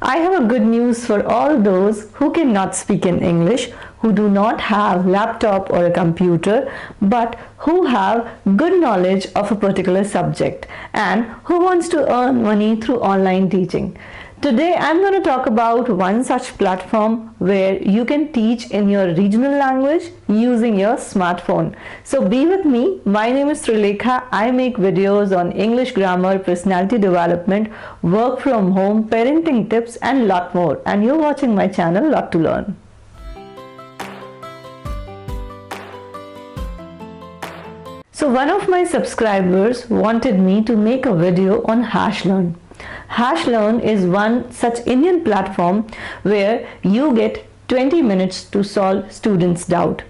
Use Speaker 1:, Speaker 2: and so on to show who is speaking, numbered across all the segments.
Speaker 1: I have a good news for all those who cannot speak in English, who do not have laptop or a computer, but who have good knowledge of a particular subject and who wants to earn money through online teaching. Today I'm going to talk about one such platform where you can teach in your regional language using your smartphone. So be with me. My name is Trilekha. I make videos on English grammar, personality development, work from home, parenting tips and lot more. And you're watching my channel Lot to Learn. So one of my subscribers wanted me to make a video on HashLearn. HashLearn is one such Indian platform where you get 20 minutes to solve students' doubt.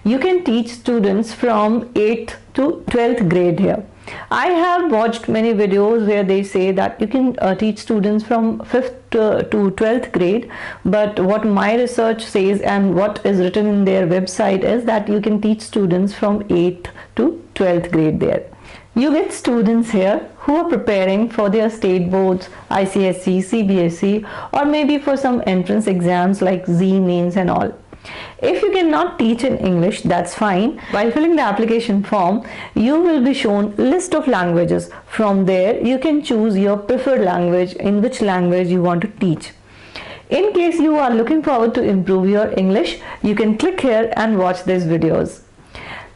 Speaker 1: You can teach students from 8th to 12th grade here. I have watched many videos where they say that you can teach students from 5th to 12th grade, but what my research says and what is written in their website is that you can teach students from 8th to 12th grade there. You get students here who are preparing for their state boards, ICSE, CBSE, or maybe for some entrance exams like Z mains and all. If you cannot teach in English, that's fine. While filling the application form, you will be shown list of languages. From there, you can choose your preferred language, in which language you want to teach. In case you are looking forward to improve your English, you can click here and watch these videos.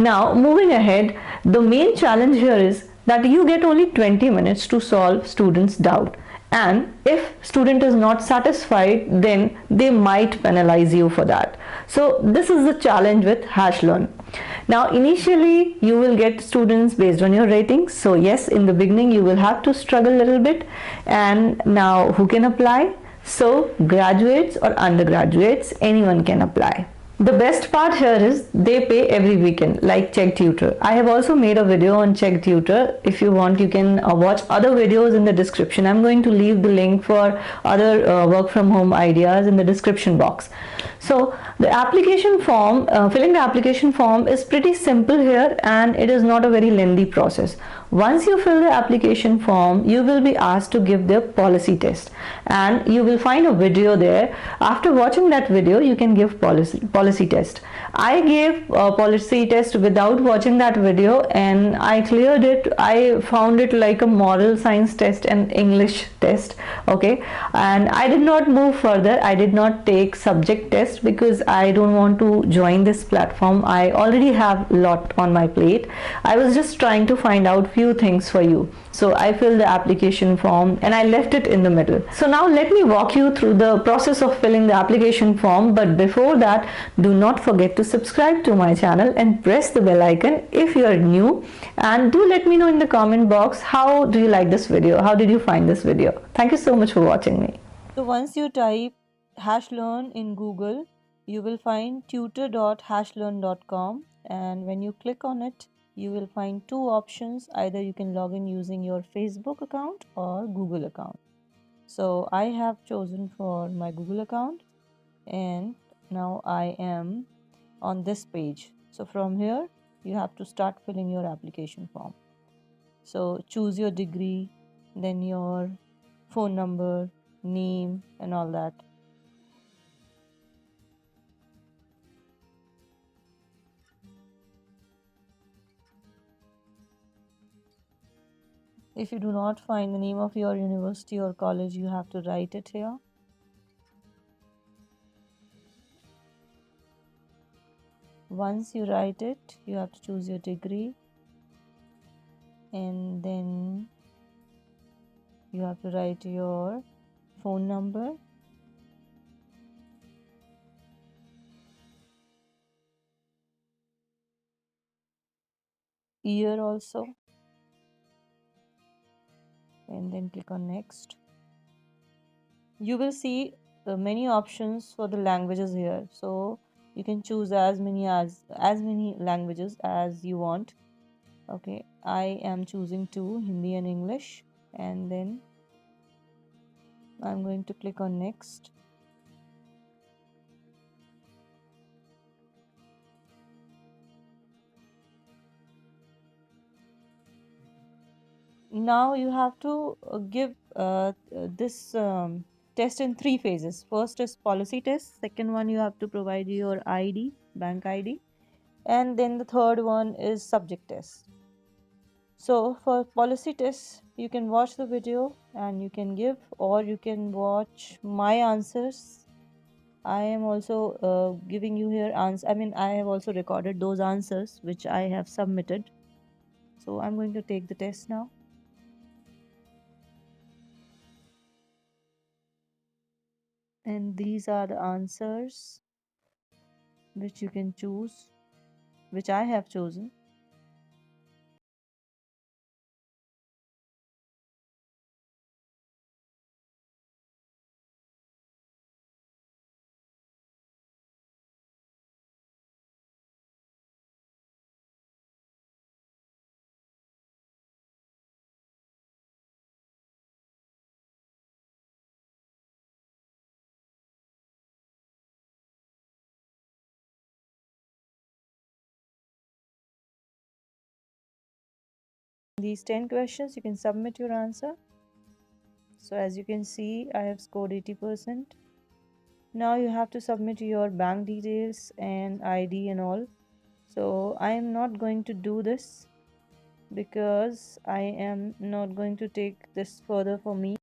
Speaker 1: Now, moving ahead, the main challenge here is that you get only 20 minutes to solve students' doubt. And if student is not satisfied, then they might penalize you for that. So this is the challenge with HashLearn. Now initially you will get students based on your ratings. So yes, in the beginning you will have to struggle a little bit. And now who can apply? So graduates or undergraduates, anyone can apply. The best part here is they pay every weekend, like CheckTutor. I have also made a video on CheckTutor. If you want, you can watch other videos in the description. I'm going to leave the link for other work from home ideas in the description box. So the application form, filling the application form is pretty simple here, and it is not a very lengthy process. Once you fill the application form, you will be asked to give the policy test, and you will find a video there. After watching that video, you can give policy test. I gave a policy test without watching that video, and I cleared it. I found it like a moral science test and English test. Okay, and I did not move further. I did not take subject test because I don't want to join this platform. I already have a lot on my plate. I was just trying to find out few things for you. So I filled the application form and I left it in the middle. So now let me walk you through the process of filling the application form. But before that, do not forget to subscribe to my channel and press the bell icon if you are new. And do let me know in the comment box, how do you like this video? How did you find this video? Thank you so much for watching me.
Speaker 2: So once you type HashLearn in Google, you will find tutor.hashlearn.com, and when you click on it, you will find two options. Either you can log in using your Facebook account or Google account. So I have chosen for my Google account, and now I am on this page. So from here, you have to start filling your application form. So choose your degree, then your phone number, name and all that. If you do not find the name of your university or college, you have to write it here. Once you write it, you have to choose your degree, and then you have to write your phone number, year also, and then click on next. You will see many options for the languages here, so you can choose as many languages as you want. Okay, I am choosing two, Hindi and English, and then I'm going to click on next. Now you have to give this test in three phases. First is policy test, second one you have to provide your ID, bank ID, and then the third one is subject test. So for policy test, you can watch the video and you can give, or you can watch my answers. I am also giving you here answer. I mean, I have also recorded those answers which I have submitted. So I'm going to take the test now. And these are the answers which you can choose, which I have chosen. These 10 questions, you can submit your answer. So as you can see, I have scored 80%. Now you have to submit your bank details and ID and all. So I am not going to do this because I am not going to take this further for me.